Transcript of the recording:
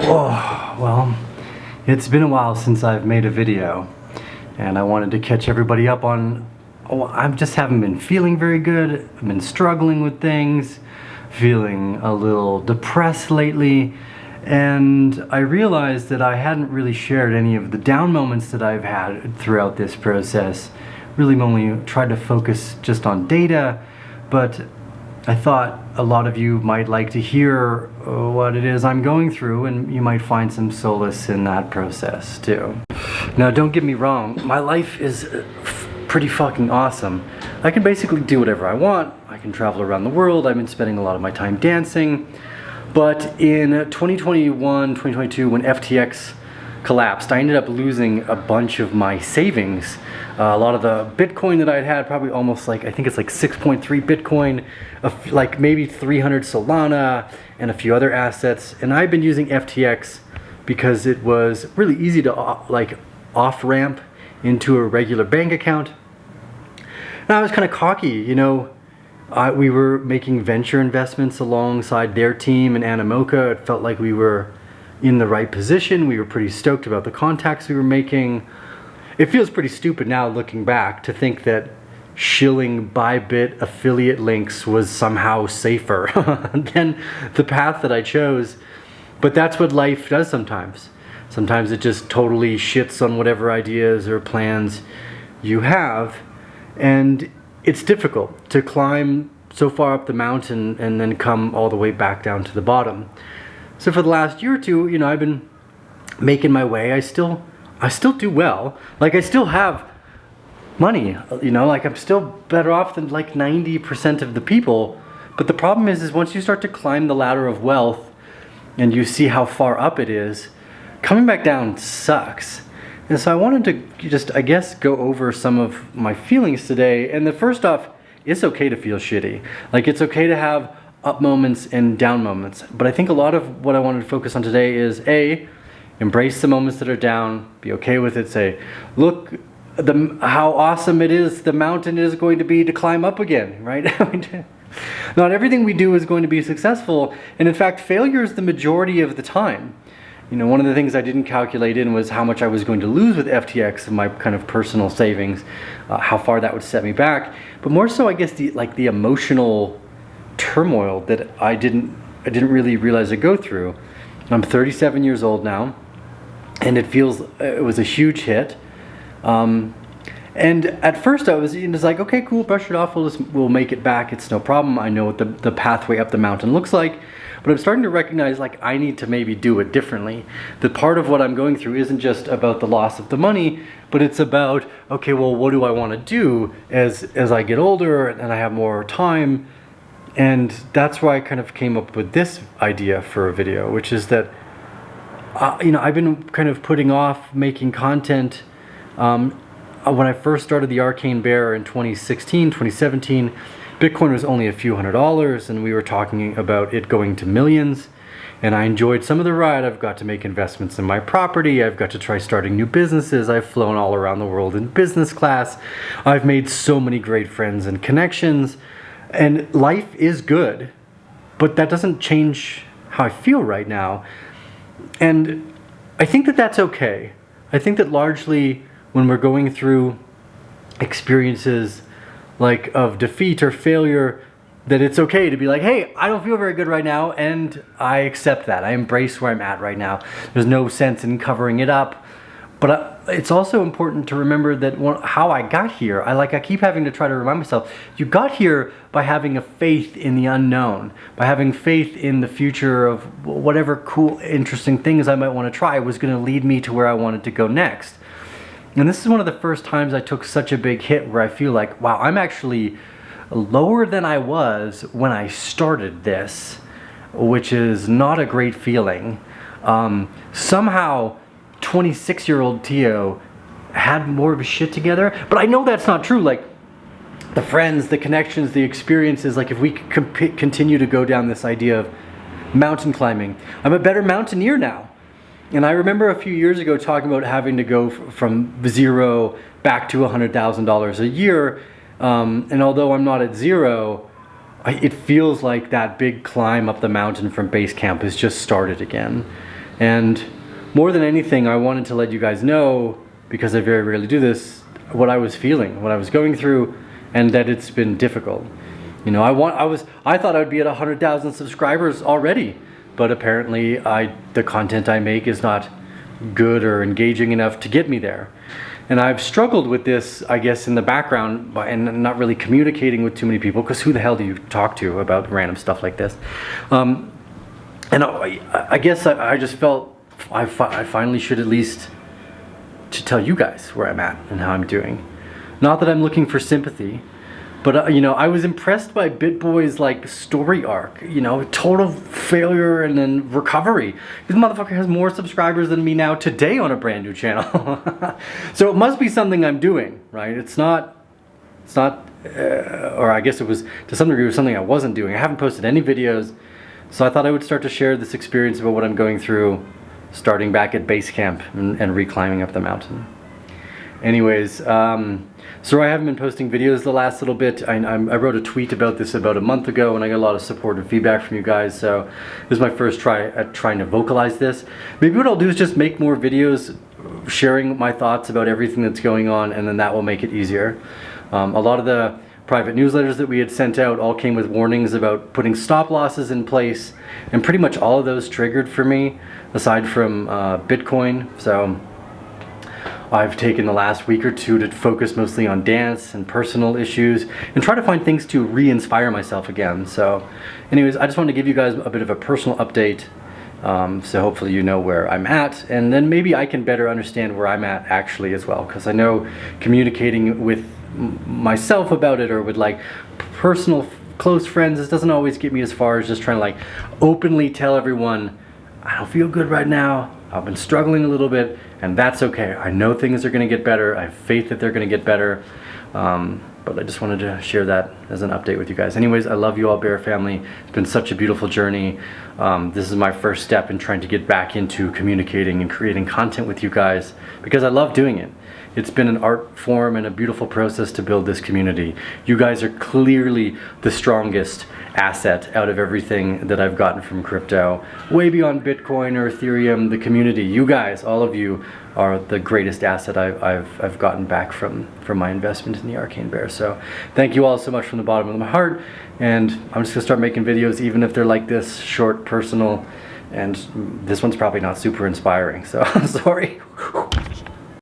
Oh, well, it's been a while since I've made a video, and I wanted to catch everybody up on, I just haven't been feeling very good. I've been struggling with things, feeling a little depressed lately, and I realized that I hadn't really shared any of the down moments that I've had throughout this process. Really only tried to focus just on data, but I thought a lot of you might like to hear what it is I'm going through, and you might find some solace in that process too. Now, don't get me wrong, my life is pretty fucking awesome. I can basically do whatever I want. I can travel around the world. I've been spending a lot of my time dancing. But in 2021, 2022, when FTX collapsed, I ended up losing a bunch of my savings. A lot of the Bitcoin that I'd had, probably almost like, I think it's like 6.3 Bitcoin, like maybe 300 Solana, and a few other assets. And I've been using FTX because it was really easy to off-ramp into a regular bank account. And I was kind of cocky, you know. We were making venture investments alongside their team in Animoca. It felt like we were in the right position. We were pretty stoked about the contacts we were making. It feels pretty stupid now looking back to think that shilling Bybit affiliate links was somehow safer than the path that I chose. But that's what life does sometimes. Sometimes it just totally shits on whatever ideas or plans you have. And it's difficult to climb so far up the mountain and then come all the way back down to the bottom. So for the last year or two, you know, I've been making my way. I still do well. Like, I still have money, you know, like I'm still better off than like 90% of the people. But the problem is once you start to climb the ladder of wealth and you see how far up it is, coming back down sucks. And so I wanted to just, I guess, go over some of my feelings today. And the first off, it's okay to feel shitty. Like, it's okay to have up moments and down moments. But I think a lot of what I wanted to focus on today is A, embrace the moments that are down, be okay with it, say, look, how awesome it is, the mountain is going to be to climb up again, right? Not everything we do is going to be successful. And in fact, failure is the majority of the time. You know, one of the things I didn't calculate in was how much I was going to lose with FTX and my kind of personal savings, how far that would set me back. But more so, I guess, the emotional turmoil that I didn't really realize I'd go through. I'm 37 years old now, and it was a huge hit. And at first I was like, okay, cool, brush it off, we'll make it back, it's no problem. I know what the pathway up the mountain looks like. But I'm starting to recognize, like, I need to maybe do it differently. That part of what I'm going through isn't just about the loss of the money, but it's about, okay, well, what do I want to do as I get older and I have more time? And that's why I kind of came up with this idea for a video, which is that, you know, I've been kind of putting off making content. When I first started the Arcane Bear in 2016, 2017, Bitcoin was only a few $100s, and we were talking about it going to millions. And I enjoyed some of the ride. I've got to make investments in my property. I've got to try starting new businesses. I've flown all around the world in business class. I've made so many great friends and connections. And life is good, but that doesn't change how I feel right now. And I think that that's okay. I think that largely when we're going through experiences like of defeat or failure, that it's okay to be like, hey, I don't feel very good right now, and I accept that. I embrace where I'm at right now. There's no sense in covering it up. But it's also important to remember that how I got here, I keep having to try to remind myself, you got here by having a faith in the unknown, by having faith in the future of whatever cool, interesting things I might want to try was going to lead me to where I wanted to go next. And this is one of the first times I took such a big hit where I feel like, wow, I'm actually lower than I was when I started this, which is not a great feeling. Somehow, 26-year-old Tio had more of his shit together, but I know that's not true. Like, the friends, the connections, the experiences, like if we continue to go down this idea of mountain climbing, I'm a better mountaineer now. And I remember a few years ago talking about having to go from zero back to $100,000 a year. And although I'm not at zero, it feels like that big climb up the mountain from base camp has just started again. And more than anything, I wanted to let you guys know, because I very rarely do this, what I was feeling, what I was going through, and that it's been difficult. You know, I thought I would be at 100,000 subscribers already, but apparently the content I make is not good or engaging enough to get me there. And I've struggled with this, I guess, in the background and not really communicating with too many people, because who the hell do you talk to about random stuff like this? And I guess I just felt I finally should at least to tell you guys where I'm at and how I'm doing. Not that I'm looking for sympathy, but you know, I was impressed by BitBoy's like story arc, you know, total failure and then recovery. This motherfucker has more subscribers than me now today on a brand new channel. So it must be something I'm doing, right? It's not, or I guess it was to some degree it was something I wasn't doing. I haven't posted any videos, so I thought I would start to share this experience about what I'm going through, starting back at base camp and re-climbing up the mountain. Anyways, so I haven't been posting videos the last little bit. I wrote a tweet about this about a month ago, and I got a lot of support and feedback from you guys, so this is my first try at trying to vocalize this. Maybe what I'll do is just make more videos sharing my thoughts about everything that's going on, and then that will make it easier. A lot of the private newsletters that we had sent out all came with warnings about putting stop losses in place, and pretty much all of those triggered for me, aside from Bitcoin. So I've taken the last week or two to focus mostly on dance and personal issues and try to find things to re-inspire myself again. So anyways, I just wanted to give you guys a bit of a personal update, so hopefully you know where I'm at, and then maybe I can better understand where I'm at actually as well, because I know communicating with myself about it or with like personal close friends, this doesn't always get me as far as just trying to like openly tell everyone I don't feel good right now, I've been struggling a little bit, and that's okay. I know things are going to get better. I have faith that they're going to get better. But I just wanted to share that as an update with you guys. Anyways, I love you all, Bear family. It's been such a beautiful journey. This is my first step in trying to get back into communicating and creating content with you guys, because I love doing it. It's been an art form and a beautiful process to build this community. You guys are clearly the strongest asset out of everything that I've gotten from crypto. Way beyond Bitcoin or Ethereum, the community. You guys, all of you, are the greatest asset I've gotten back from my investment in the Arcane Bear. So thank you all so much from the bottom of my heart, and I'm just gonna start making videos, even if they're like this, short, personal, and this one's probably not super inspiring, so I'm sorry.